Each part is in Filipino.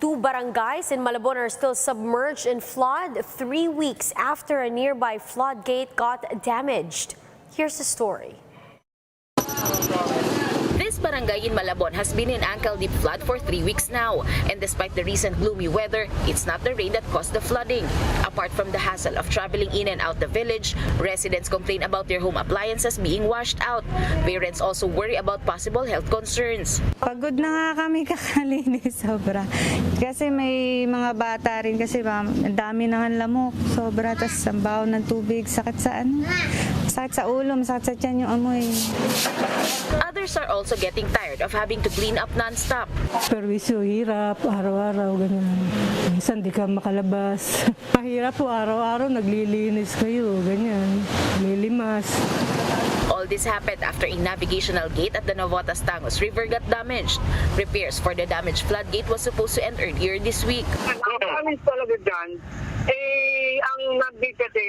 Two barangays in Malabon are still submerged in flood 3 weeks after a nearby floodgate got damaged. Here's the story. This barangay in Malabon has been in ankle-deep flood for 3 weeks now, and despite the recent gloomy weather, it's not the rain that caused the flooding. Apart from the hassle of traveling in and out the village, residents complain about their home appliances being washed out. Parents also worry about possible health concerns. Pagod na nga kami kakalinis sobra. Kasi may mga bata rin kasi ang dami nang lamok, sobra, tas ang baho ng tubig, sakit sa sakit sa ulo, sakit sa tiyan yung amoy. Others are also getting tired of having to clean up non-stop. Perwisyo, hirap, araw-araw, ganyan. Minsan di ka makalabas. Mahirap po, araw-araw naglilinis kayo, ganyan. Lilimas. All this happened after a navigational gate at the Navotas Tangos River got damaged. Repairs for the damaged floodgate was supposed to end earlier this week. Ang damage talaga dyan, ang nag-gate kasi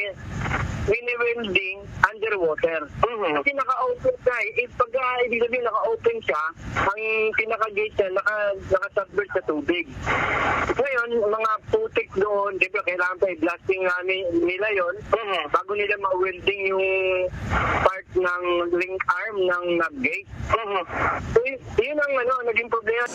wini-welding underwater. Kasi naka-open siya pag ibig sabihin naka-open siya, ang pinaka-gate niya naka-subvert sa tubig. Ngayon, mga putik doon, di ba, kailangan pa i-blasting nila yon bago nila ma-welding yung part ng link arm ng nag-gate. So, yun ang naging problema.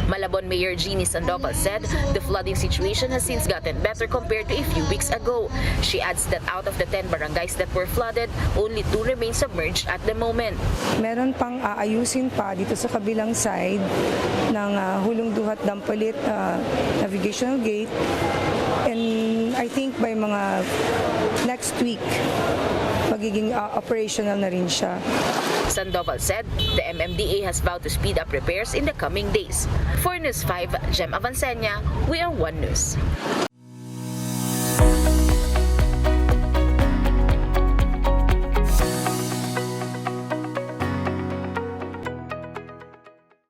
Malabon Mayor Jeannie Sandoval said the flooding situation has since gotten better compared to a few weeks ago. She adds that out of the 10 barangays that were flooded, only 2 remain submerged at the moment. Meron pang aayusin pa dito sa kabilang side ng Hulong Duhat Dampalit navigational gate, and I think by mga next week magiging operational na rin siya. Sandoval said the MMDA has vowed to speed up repairs in the coming days. For News 5, Jem Avancenia, we are One News.